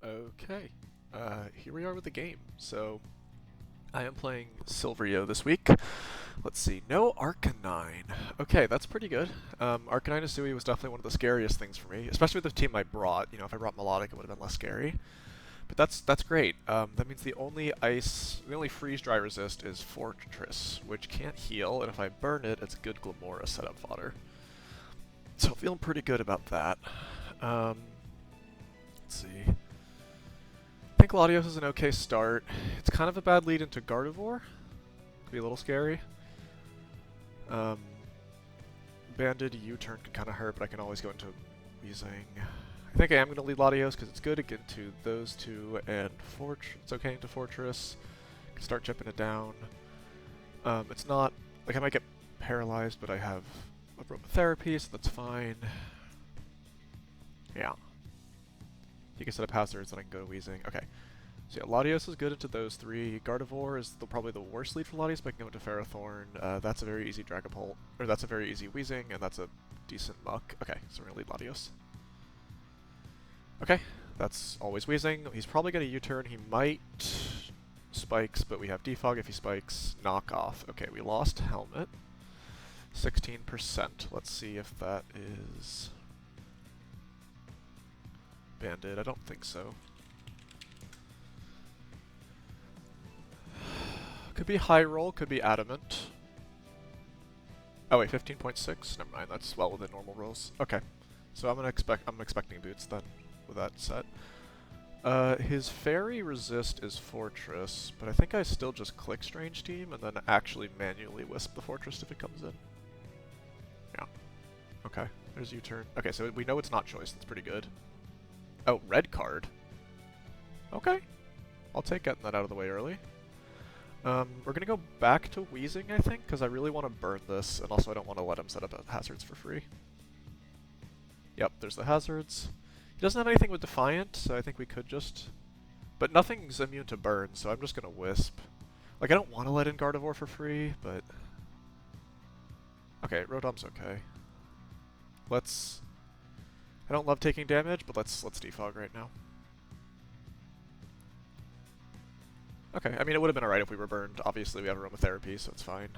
Okay, here we are with the game. So, I am playing Silveryo this week. Let's see, no Arcanine. Okay, that's pretty good. Arcanine Asui was definitely one of the scariest things for me, especially with the team I brought. You know, if I brought Melodic, it would have been less scary. But that's great. That means the only freeze dry resist is Fortress, which can't heal, and if I burn it, it's good Glamora setup fodder. So feeling pretty good about that. Let's see. I think Latios is an okay start. It's kind of a bad lead into Gardevoir. Could be a little scary. Banded U-turn can kind of hurt, but I can always go into Weezing. I think I am going to lead Latios because it's good to get into those two, and it's okay into Fortress. Can start chipping it down. It's not like I might get paralyzed, but I have aromatherapy, so that's fine. Yeah. You can set up hazards, and I can go to Weezing. Okay. So yeah, Latios is good into those three. Gardevoir is probably the worst lead for Latios, but I can go into Ferrothorn. That's a very easy Dragapult, or that's a very easy Weezing, and that's a decent Muck. Okay, so we're gonna lead Latios. Okay, that's always Weezing. He's probably gonna U-turn. He might spikes, but we have Defog if he spikes. Knock off. Okay, we lost Helmet. 16%. Let's see if that is Banded. I don't think so. Could be High Roll, could be Adamant. Oh wait, 15.6? Never mind, that's well within normal rolls. Okay. So I'm expecting boots then with that set. His Fairy resist is Fortress, but I think I still just click Strange Team and then actually manually Wisp the Fortress if it comes in. Yeah. Okay, there's U-turn. Okay, so we know it's not choice, that's pretty good. Oh, red card. Okay. I'll take getting that out of the way early. We're gonna go back to Weezing, I think, because I really want to burn this, and also I don't want to let him set up hazards for free. Yep, there's the hazards. He doesn't have anything with Defiant, so I think we could just... But nothing's immune to burn, so I'm just gonna Wisp. Like, I don't want to let in Gardevoir for free, but... Okay, Rotom's okay. Let's... I don't love taking damage, but let's defog right now. Okay, I mean, it would have been alright if we were burned. Obviously, we have aromatherapy, so it's fine.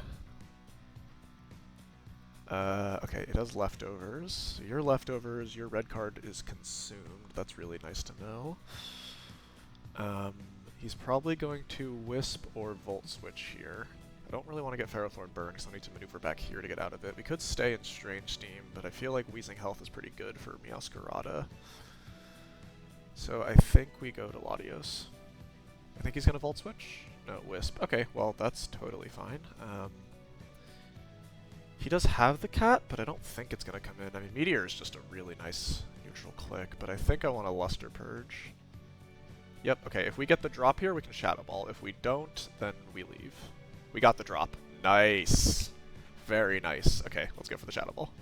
Okay, it has leftovers. So your leftovers, your red card is consumed. That's really nice to know. He's probably going to Wisp or Volt Switch here. I don't really want to get Ferrothorn burned because I need to maneuver back here to get out of it. We could stay in Strange Steam, but I feel like Weezing health is pretty good for Meowscarada. So I think we go to Latios. I think he's going to Volt Switch? No, Wisp. Okay, well, that's totally fine. He does have the cat, but I don't think it's going to come in. I mean, Meteor is just a really nice neutral click, but I think I want a Luster Purge. Yep, okay, if we get the drop here, we can Shadow Ball. If we don't, then we leave. We got the drop. Nice. Very nice. Okay, let's go for the Shadow Ball.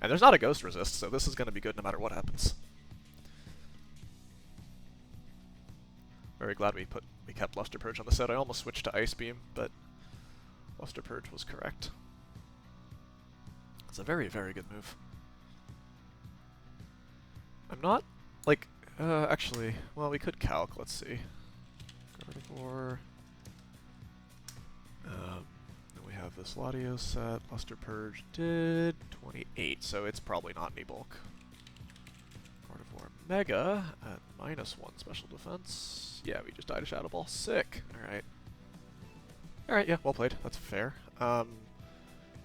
And there's not a Ghost Resist, so this is going to be good no matter what happens. Very glad we kept Luster Purge on the set. I almost switched to Ice Beam, but Luster Purge was correct. It's a very, very good move. I'm not, like, actually, well, we could calc, let's see. Gardevoir. Then we have this Latios set. Luster Purge did 28, so it's probably not any bulk. Gardevoir Mega at -1 special defense. Yeah, we just died a Shadow Ball. Sick. Alright. Alright, yeah, well played. That's fair.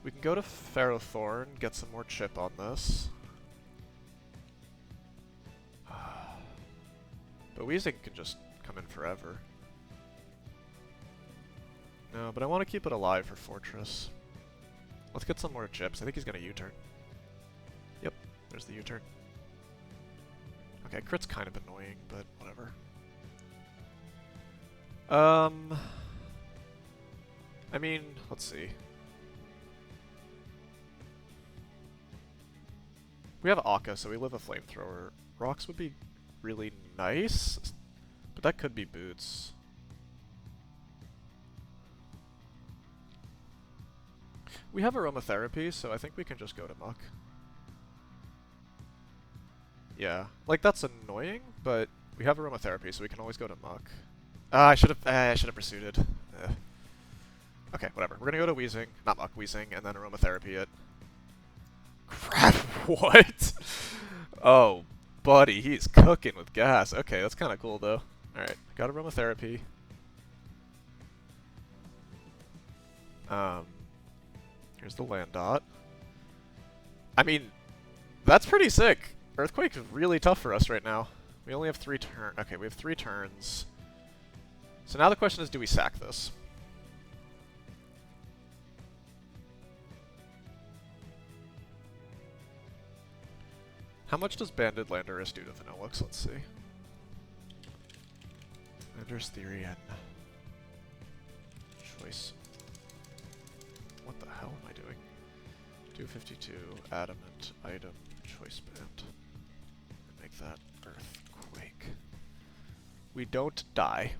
We can go to Ferrothorn, get some more chip on this. But Weezing can just come in forever. No, but I want to keep it alive for Fortress. Let's get some more chips. I think he's going to U-turn. Yep, there's the U-turn. Okay, crit's kind of annoying, but whatever. I mean, let's see. We have Akka, so we live a Flamethrower. Rocks would be really nice, but that could be Boots. We have aromatherapy, so I think we can just go to Muck. Yeah, like that's annoying, but We have aromatherapy, so we can always go to muck. I should have pursued it. Okay, whatever. We're gonna go to wheezing, not muck, wheezing, and then aromatherapy it. Crap! What? Oh, buddy, he's cooking with gas. Okay, that's kind of cool though. All right, got aromatherapy. Here's the land dot. I mean, that's pretty sick. Earthquake is really tough for us right now. We only have 3 turns. Okay, we have 3 turns. So now the question is, do we sack this? How much does Banded Landorus do to Vanillux? Let's see. Landorus Theory and choice. What the hell am I doing? 252, adamant, item, choice band. Make that earthquake. We don't die.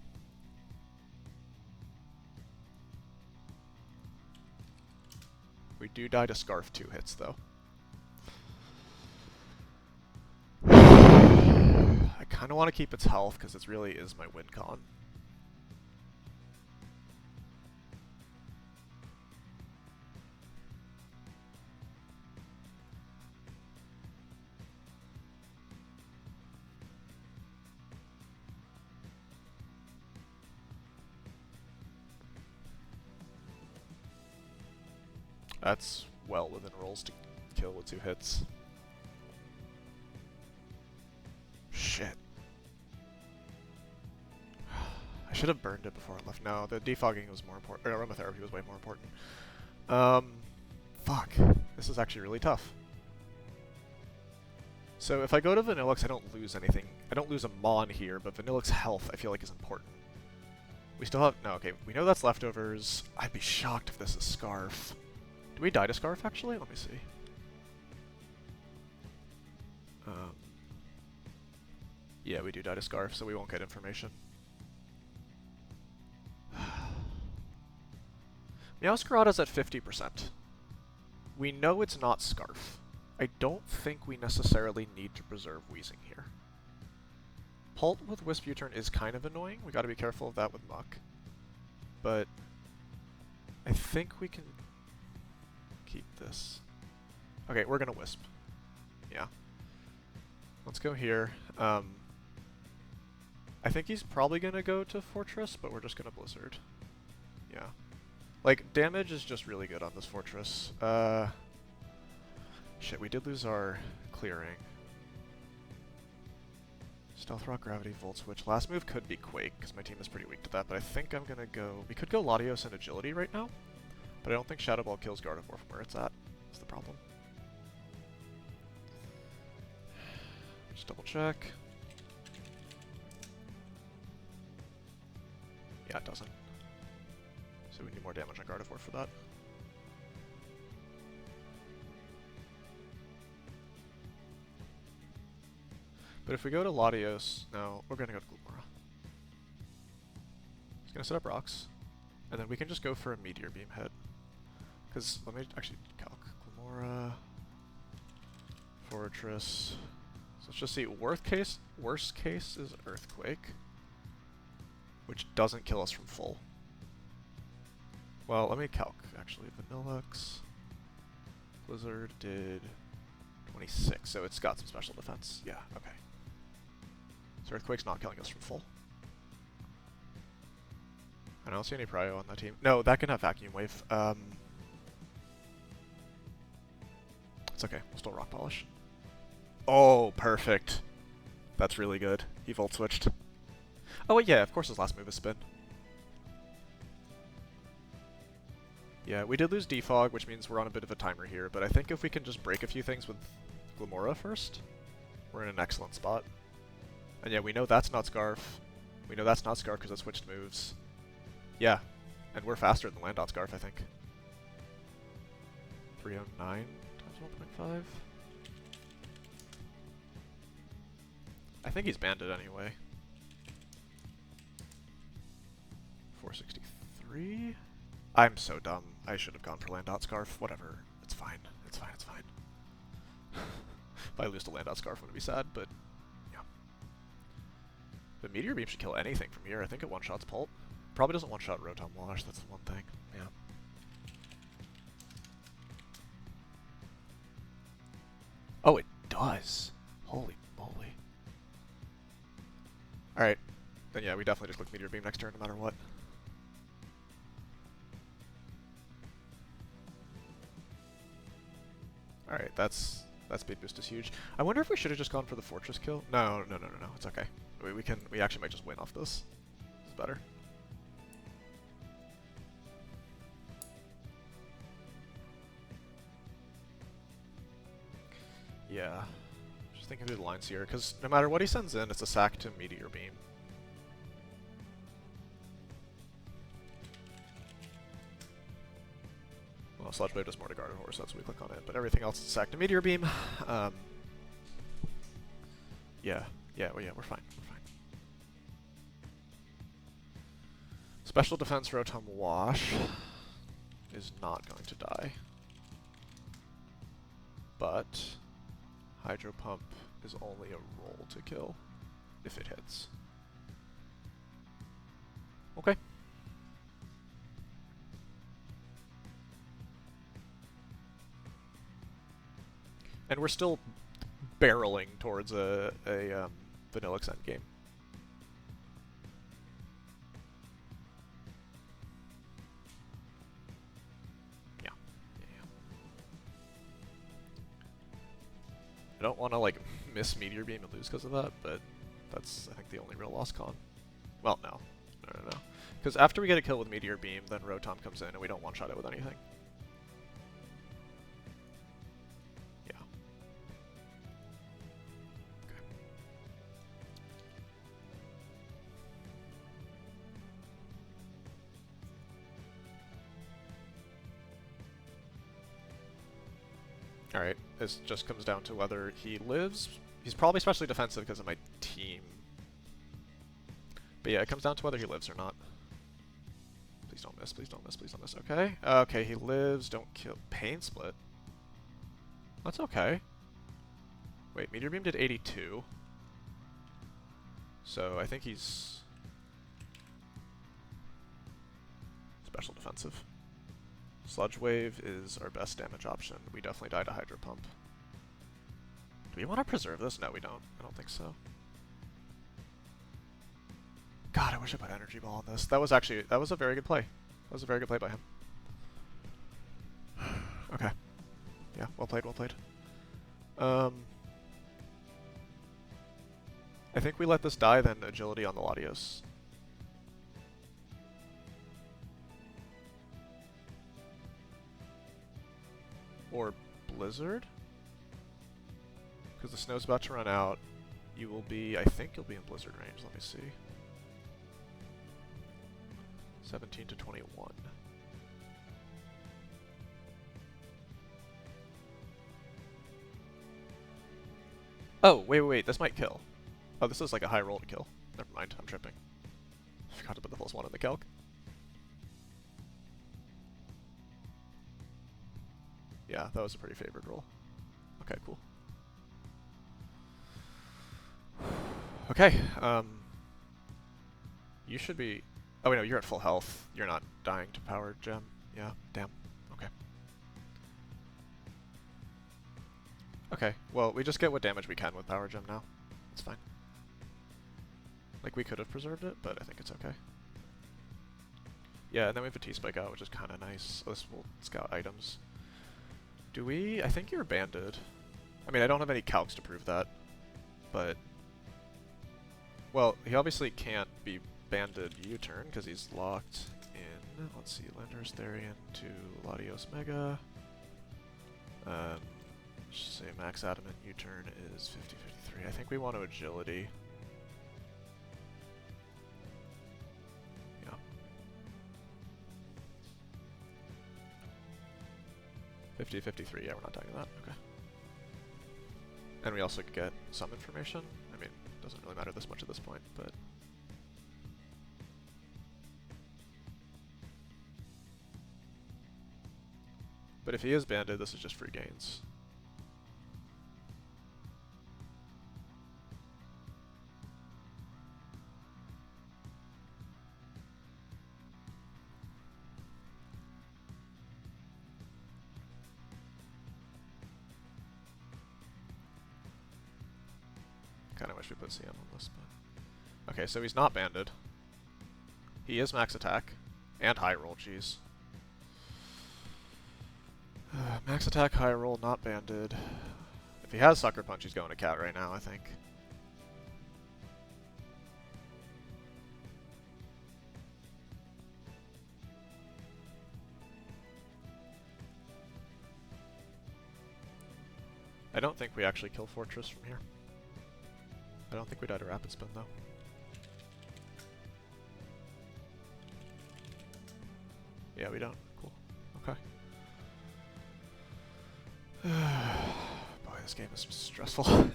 We do die to Scarf 2 hits, though. I kind of want to keep its health, because it really is my win con. That's well within rolls to kill with 2 hits. Shit. I should have burned it before I left. No, the defogging was more important. Or aromatherapy was way more important. Fuck. This is actually really tough. So if I go to Vanillux, I don't lose anything. I don't lose a Mon here, but Vanillux health I feel like is important. We still have... No, okay. We know that's leftovers. I'd be shocked if this is Scarf. Do we die to Scarf, actually? Let me see. Yeah, we do die to Scarf, so we won't get information. Meowscarada's at 50%. We know it's not Scarf. I don't think we necessarily need to preserve Wheezing here. Pult with Wisp U-turn is kind of annoying. We gotta be careful of that with Muck. But I think we can keep this. Okay, we're gonna Wisp. Yeah. Let's go here. I think he's probably gonna go to Fortress, but we're just gonna Blizzard. Yeah. Like, damage is just really good on this Fortress. Shit, we did lose our clearing. Stealth Rock, Gravity, Volt Switch. Last move could be Quake, because my team is pretty weak to that, but I think I'm gonna go... We could go Latios and Agility right now, but I don't think Shadow Ball kills Gardevoir from where it's at. That's the problem. Just double check. Yeah, it doesn't. So we need more damage on Gardevoir for that. But if we go to Latios, no, we're going to go to Gloomora. It's going to set up rocks, and then we can just go for a Meteor Beam hit. Because, let me actually calc. Gloomora, Fortress. So let's just see, worst case is Earthquake, which doesn't kill us from full. Well, let me calc, actually. Vanillux, Blizzard did 26, so it's got some special defense. Yeah, okay. So Earthquake's not killing us from full. I don't see any Prio on that team. No, that can have Vacuum Wave. It's okay, we'll still Rock Polish. Oh, perfect. That's really good. He Volt Switched. Oh wait, yeah, of course his last move is Spin. Yeah, we did lose Defog, which means we're on a bit of a timer here, but I think if we can just break a few things with Gloomora first, we're in an excellent spot. And yeah, we know that's not Scarf. We know that's not Scarf because it switched moves. Yeah, and we're faster than Landot Scarf, I think. 309 times 1.5? I think he's banded anyway. 463? I'm so dumb. I should have gone for Landot Scarf. Whatever. It's fine. It's fine. It's fine. If I lose to Landot Scarf, I'm going to be sad, but yeah. The Meteor Beam should kill anything from here. I think it one-shots Pulp. Probably doesn't one-shot Rotom Wash, that's the one thing. Yeah. Oh, it does! Holy moly. Alright. Then yeah, we definitely just click Meteor Beam next turn no matter what. Alright, that speed boost is huge. I wonder if we should have just gone for the Fortress kill? No, it's okay. We actually might just win off this. This is better. Yeah. Just thinking through the lines here, because no matter what he sends in, it's a sack to Meteor Beam. Well, Sludge Wave does more to Garden Horse, that's why we click on it, but everything else is a sack to Meteor Beam. Yeah, we're fine. Special Defense Rotom Wash is not going to die. But Hydro Pump is only a roll to kill if it hits. Okay. And we're still barreling towards a Vanillix endgame. Yeah. I don't want to like miss Meteor Beam and lose because of that, but that's I think the only real lost con. Well, no. Because after we get a kill with Meteor Beam, then Rotom comes in and we don't one-shot it with anything. Alright, this just comes down to whether he lives. He's probably specially defensive because of my team. But yeah, it comes down to whether he lives or not. Please don't miss, please don't miss, please don't miss. Okay. Okay, he lives, don't kill. Pain Split. That's okay. Wait, Meteor Beam did 82. So I think he's special defensive. Sludge Wave is our best damage option. We definitely die to Hydro Pump. Do we want to preserve this? No, we don't. I don't think so. God, I wish I put Energy Ball on this. That was a very good play. That was a very good play by him. Okay. Yeah, well played, well played. I think we let this die, then Agility on the Latios. Or Blizzard? Because the snow's about to run out. You will be, I think you'll be in Blizzard range. Let me see. 17 to 21. Oh, wait, this might kill. Oh, this is like a high roll to kill. Never mind, I'm tripping. I forgot to put the +1 in the calc. Yeah, that was a pretty favored roll. Okay, cool. Okay, you should be... Oh, wait, no, you're at full health. You're not dying to Power Gem. Yeah, damn. Okay. Okay, well, we just get what damage we can with Power Gem now. It's fine. Like, we could have preserved it, but I think it's okay. Yeah, and then we have a T-Spike out, which is kind of nice. So this will scout items. Do we? I think you're banded. I mean, I don't have any calcs to prove that, but... Well, he obviously can't be banded U-turn because he's locked in. Let's see, Landorus Therian to Latios Mega. Say max adamant U-turn is 50-53. I think we want to agility. Yeah. 50-53, yeah, we're not dying to that. Okay. And we also get some information. I mean, it doesn't really matter this much at this point, but... But if he is banded, this is just free gains. Kinda wish we put CM on this, but... Okay, so he's not banded. He is max attack. And high roll, jeez. Max attack, high roll, not banded. If he has Sucker Punch, he's going to Cat right now, I think. I don't think we actually kill Fortress from here. I don't think we die to Rapid Spin, though. Yeah, we don't. Cool. Okay. Boy, this game is stressful.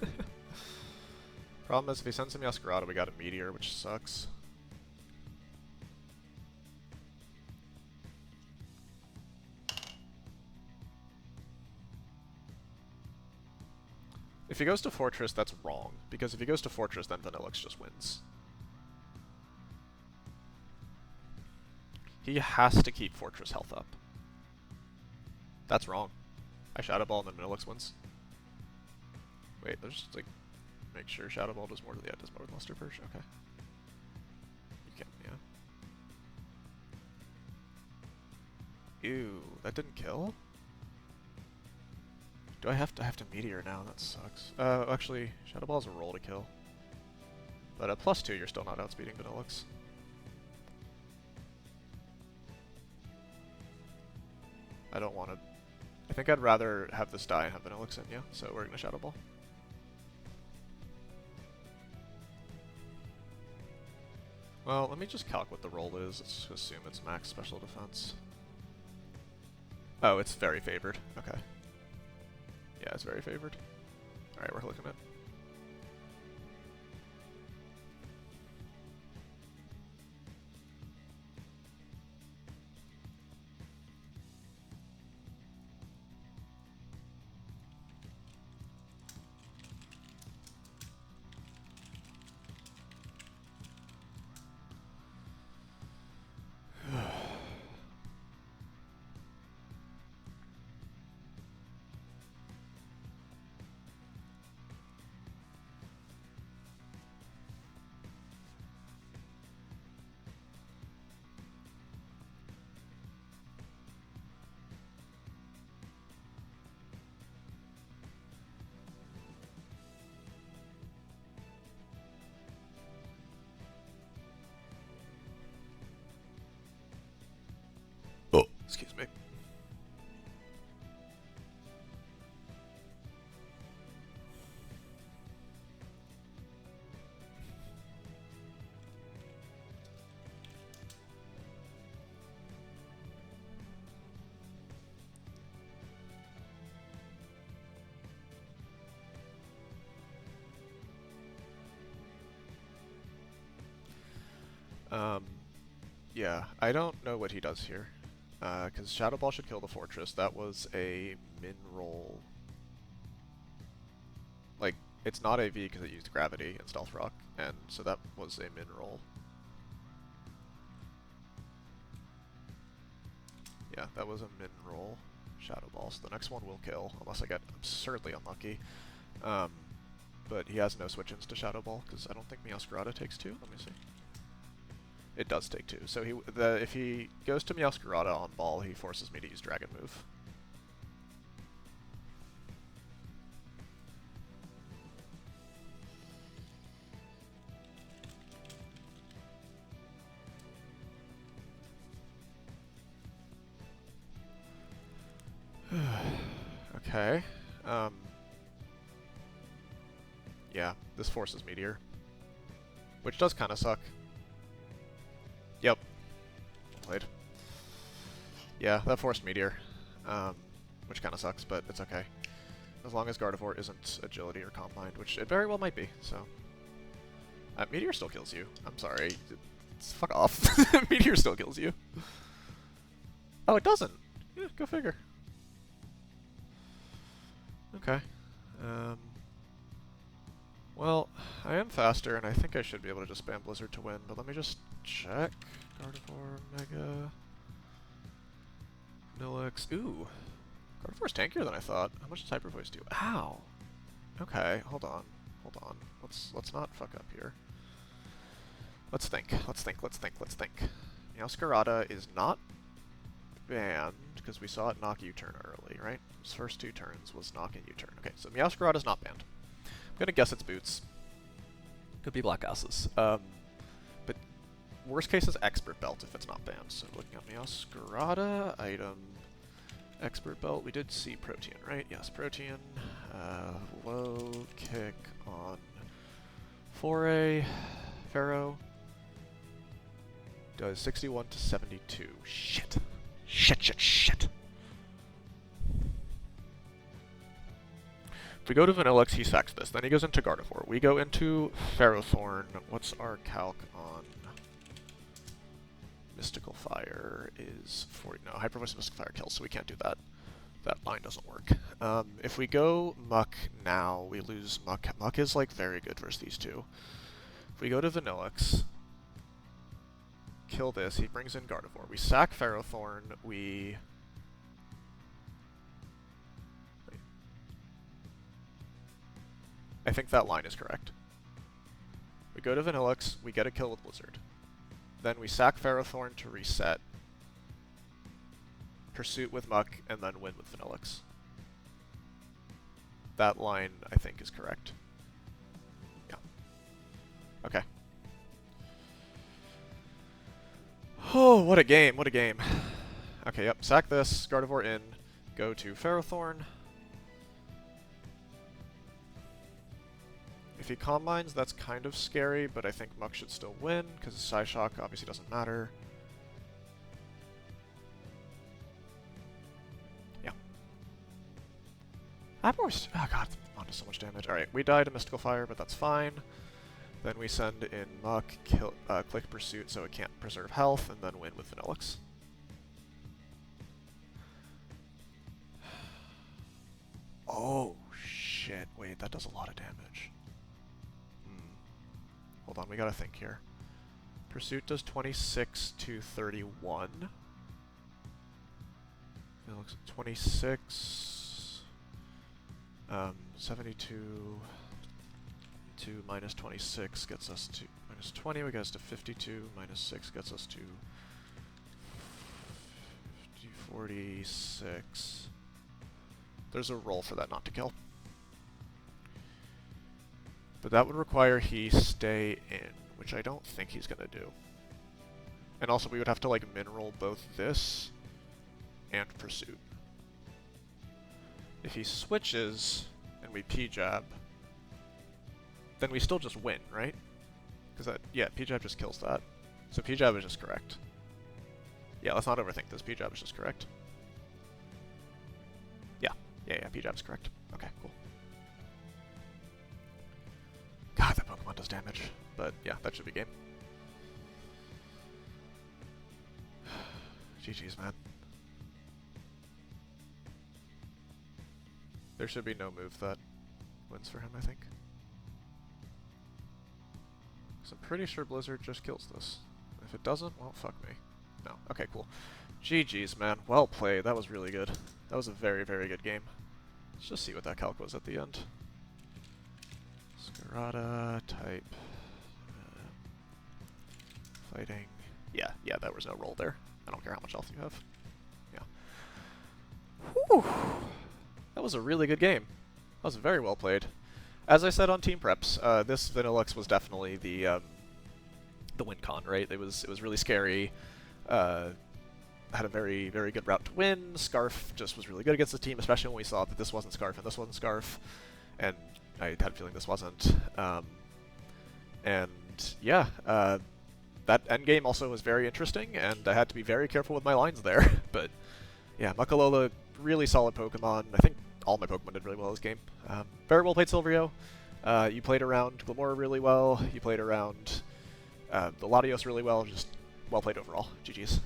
Problem is, if he sends him Yaskarada, we got a Meteor, which sucks. If he goes to Fortress, that's wrong, because if he goes to Fortress, then Vanillix just wins. He has to keep Fortress health up. That's wrong. I Shadow Ball and then Vanillix wins. Wait, let's just like make sure Shadow Ball does more. Yeah, it does more with Luster Purge. Okay. You can, yeah. Ew, that didn't kill? Do I have to Meteor now? That sucks. Actually, Shadow Ball is a roll to kill. But at +2, you're still not outspeeding Vanillix. I don't want to... I think I'd rather have this die and have Vanillix in, yeah? So we're gonna Shadow Ball. Well, let me just calc what the roll is. Let's assume it's max special defense. Oh, it's very favored. Okay. Yeah, it's very favored. Alright, we're looking at... Oh, excuse me. Yeah, I don't know what he does here. Because Shadow Ball should kill the Fortress. That was a min roll. Like, it's not AV because it used Gravity and Stealth Rock, and so that was a min roll. Yeah, that was a min roll Shadow Ball, so the next one will kill, unless I get absurdly unlucky. But he has no switch-ins to Shadow Ball, because I don't think Meowscarada takes 2. Let me see. It does take 2. So if he goes to Meowscarada on ball, he forces me to use Dragon Move. Okay. Yeah, this forces Meteor. Which does kind of suck. Yep. Played. Yeah, that forced Meteor. Which kind of sucks, but it's okay. As long as Gardevoir isn't Agility or Calm Mind, which it very well might be, so... Meteor still kills you. I'm sorry. Fuck off. Meteor still kills you. Oh, it doesn't! Yeah, go figure. Okay. Well, I am faster, and I think I should be able to just spam Blizzard to win, but let me just check. Gardevoir, Mega... Vanillix... Ooh! Gardevoir's tankier than I thought. How much does Hyper Voice do? Ow! Okay, hold on. Hold on. Let's not fuck up here. Let's think. Let's think. Meowscarada is not banned because we saw it knock U-turn early, right? His first 2 turns was knock and U-turn. Okay, so Meowscarada is not banned. I'm gonna guess it's boots. Could be black asses. But worst case is expert belt if it's not banned. So looking at Meowscarada item. Expert belt, we did see Protean, right? Yes, Protean. Low kick on Foray. Pharaoh. Does 61 to 72. Shit. Shit. If we go to Vanillix, he sacks this. Then he goes into Gardevoir. We go into Ferrothorn. What's our calc on Mystical Fire is 40. No, Hyper Voice Mystical Fire kills, so we can't do that. That line doesn't work. If we go Muck now, we lose Muck. Muck is like very good versus these two. If we go to Vanillix, kill this, he brings in Gardevoir. We sack Ferrothorn, we... Wait. I think that line is correct. We go to Vanillix, we get a kill with Blizzard. Then we sack Ferrothorn to reset. Pursuit with Muck, and then win with Vanillix. That line, I think, is correct. Yeah. Okay. Oh, what a game, what a game. Okay, yep, sack this, Gardevoir in, go to Ferrothorn. If he combines, that's kind of scary, but I think Muck should still win, because Psyshock obviously doesn't matter. Yeah. Oh god, I'm onto so much damage. Alright, we die to Mystical Fire, but that's fine. Then we send in Muck, click Pursuit so it can't preserve health, and then win with Vanillix. Oh, shit. Wait, that does a lot of damage. Hold on, we gotta think here. Pursuit does 26 to 31. It looks 26... 72 to minus 26 gets us to minus 20, we get us to 52, minus 6 gets us to 46. There's a roll for that not to kill. But that would require he stay in, which I don't think he's gonna do. And also we would have to like min-roll both this and Pursuit. If he switches and we P-jab, then we still just win, right? Because that, yeah, P-jab just kills that. So P-jab is just correct. Yeah, let's not overthink this. P-jab is just correct. Yeah, P-jab is correct. Okay, cool. God, that Pokemon does damage. But yeah, that should be game. GG's, man. There should be no move that wins for him, I think. Because I'm pretty sure Blizzard just kills this. If it doesn't, well, fuck me. No. Okay, cool. GG's, man. Well played. That was really good. That was a very, very good game. Let's just see what that calc was at the end. Scarada, type, fighting. Yeah, there was no roll there. I don't care how much health you have. Yeah. Whew. That was a really good game. That was very well played. As I said on Team Preps, this Vanillix was definitely the win con, right? It was really scary. Had a very, very good route to win. Scarf just was really good against the team, especially when we saw that this wasn't Scarf and this wasn't Scarf. And I had a feeling this wasn't. And yeah, that endgame also was very interesting, and I had to be very careful with my lines there. But yeah, Muckalola, really solid Pokemon. I think all my Pokemon did really well this game. Very well played, Silveryo. You played around Glamora really well. You played around the Latios really well. Just well played overall. GG's.